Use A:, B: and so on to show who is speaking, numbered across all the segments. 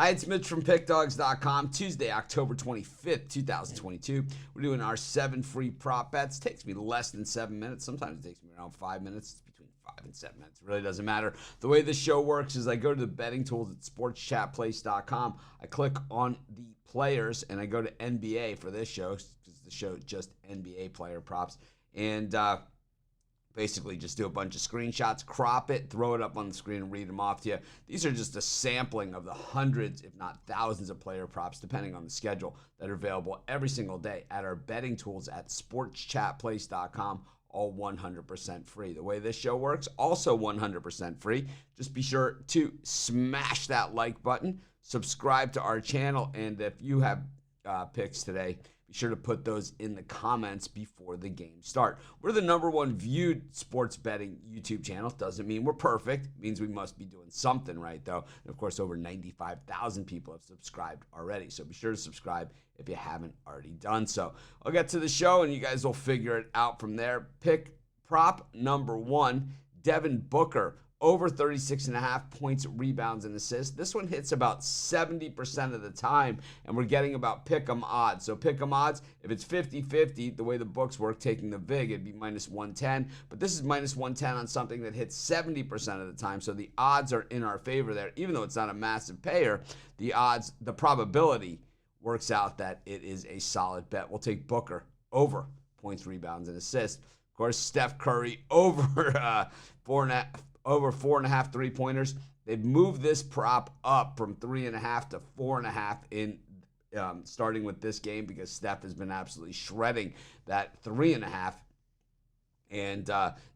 A: Hi, it's Mitch from PickDawgz.com. Tuesday, October 25th, 2022. We're doing our 7 free prop bets. Takes me less than 7 minutes. Sometimes it takes me around 5 minutes. It's between 5 and 7 minutes. It really doesn't matter. The way this show works is I go to the betting tools at sportschatplace.com. I click on the players, and I go to NBA for this show, because the show is just NBA player props. And basically just do a bunch of screenshots, crop it, throw it up on the screen, and read them off to you. These are just a sampling of the hundreds, if not thousands, of player props, depending on the schedule, that are available every single day at our betting tools at sportschatplace.com, all 100% free. The way this show works, also 100% free. Just be sure to smash that like button, subscribe to our channel, and if you have picks today, be sure to put those in the comments before the game start. We're the #1 viewed sports betting YouTube channel. Doesn't mean we're perfect. It means we must be doing something right, though. And, of course, over 95,000 people have subscribed already. So be sure to subscribe if you haven't already done so. I'll get to the show, and you guys will figure it out from there. Pick prop number 1, Devin Booker. Over 36.5 points, rebounds, and assists. This one hits about 70% of the time, and we're getting about pick-em odds. So pick-em odds, if it's 50-50, the way the books work, taking the vig, it'd be minus 110. But this is minus 110 on something that hits 70% of the time, so the odds are in our favor there. Even though it's not a massive payer, the odds, the probability works out that it is a solid bet. We'll take Booker over points, rebounds, and assists. Of course, Steph Curry over 4.5 3-pointers. They've moved this prop up from 3.5 to 4.5 in starting with this game, because Steph has been absolutely shredding that 3.5. And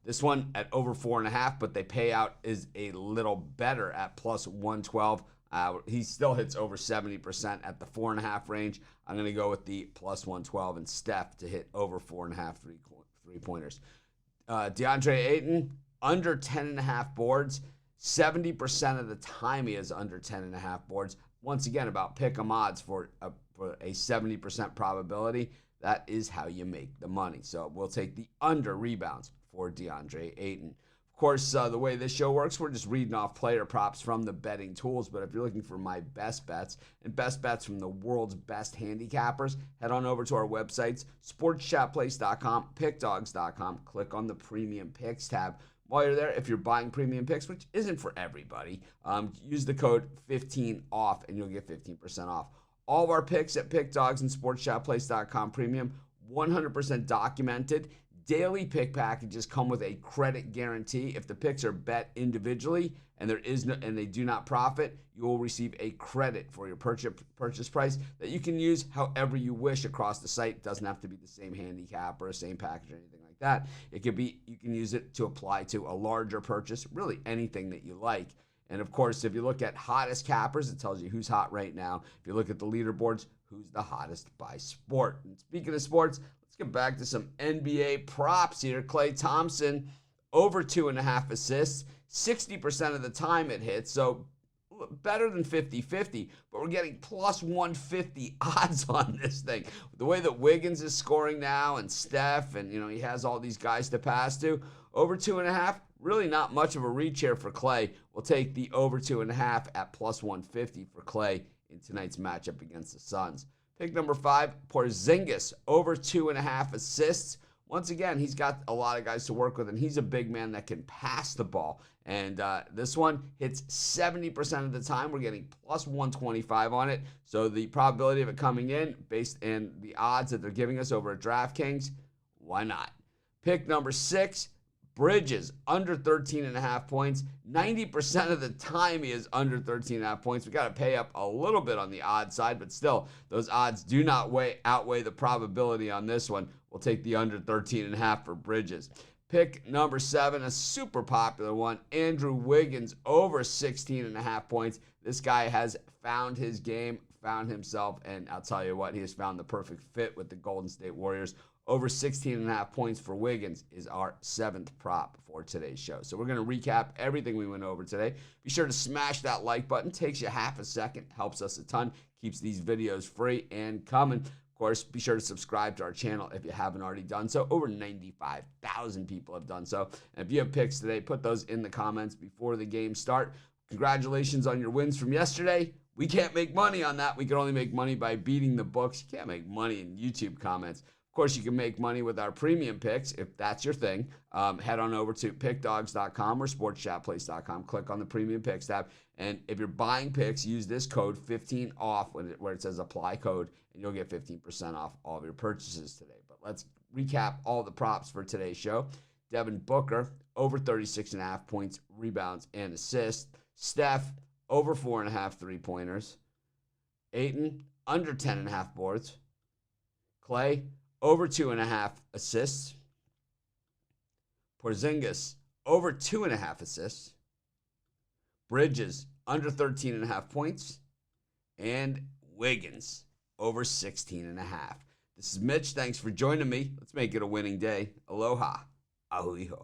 A: this one at over 4.5, but they pay out is a little better at plus 112. He still hits over 70% at the 4.5 range. I'm going to go with the plus 112 and Steph to hit over 4.5 3-pointers. DeAndre Ayton, under 10.5 boards. 70% of the time he is under 10.5 boards. Once again, about pick-em odds for a 70% probability. That is how you make the money. So we'll take the under rebounds for DeAndre Ayton. Of course, the way this show works, we're just reading off player props from the betting tools. But if you're looking for my best bets and best bets from the world's best handicappers, head on over to our websites, sportschatplace.com, PickDawgz.com. Click on the Premium Picks tab. While you're there, if you're buying premium picks, which isn't for everybody, use the code 15OFF and you'll get 15% off. All of our picks at PickDawgz and SportsChatPlace.com Premium, 100% documented. Daily pick packages come with a credit guarantee. If the picks are bet individually and they do not profit, you will receive a credit for your purchase price that you can use however you wish across the site. It doesn't have to be the same handicap or the same package or anything like that. It could be, you can use it to apply to a larger purchase, really anything that you like. And of course, if you look at hottest cappers, it tells you who's hot right now. If you look at the leaderboards, who's the hottest by sport. And speaking of sports, let's get back to some NBA props here. Klay Thompson, over 2.5 assists. 60% of the time it hits, so better than 50-50, but we're getting plus 150 odds on this thing. The way that Wiggins is scoring now, and Steph, and he has all these guys to pass to, over 2.5, really not much of a reach here for Klay. We'll take the over 2.5 at plus 150 for Klay in tonight's matchup against the Suns. Pick number 5, Porzingis, over 2.5 assists. Once again, he's got a lot of guys to work with, and he's a big man that can pass the ball. And this one hits 70% of the time. We're getting plus 125 on it. So the probability of it coming in, based on the odds that they're giving us over at DraftKings, why not? Pick number 6, Bridges, under 13.5 points. 90% of the time he is under 13.5 points. We got to pay up a little bit on the odd side, but still, those odds do not outweigh the probability on this one. We'll take the under 13.5 for Bridges. Pick number 7, a super popular one, Andrew Wiggins, over 16.5 points. This guy has found his game, found himself, and I'll tell you what, he has found the perfect fit with the Golden State Warriors. Over 16.5 points for Wiggins is our 7th prop for today's show. So we're going to recap everything we went over today. Be sure to smash that like button. Takes you half a second. Helps us a ton. Keeps these videos free and coming. Of course, be sure to subscribe to our channel if you haven't already done so. Over 95,000 people have done so. And if you have picks today, put those in the comments before the game start. Congratulations on your wins from yesterday. We can't make money on that. We can only make money by beating the books. You can't make money in YouTube comments. Of course, you can make money with our premium picks if that's your thing. Head on over to PickDawgz.com or SportsChatPlace.com. Click on the premium picks tab. And if you're buying picks, use this code 15 off where it says apply code, and you'll get 15% off all of your purchases today. But let's recap all the props for today's show. Devin Booker, over 36.5 points, rebounds, and assists. Steph, over 4.5 3-pointers. Ayton, under 10.5 boards. Clay, over 2.5 assists. Porzingis, over 2.5 assists. Bridges, under 13.5 points. And Wiggins, over 16.5. This is Mitch. Thanks for joining me. Let's make it a winning day. Aloha. Ahuiho.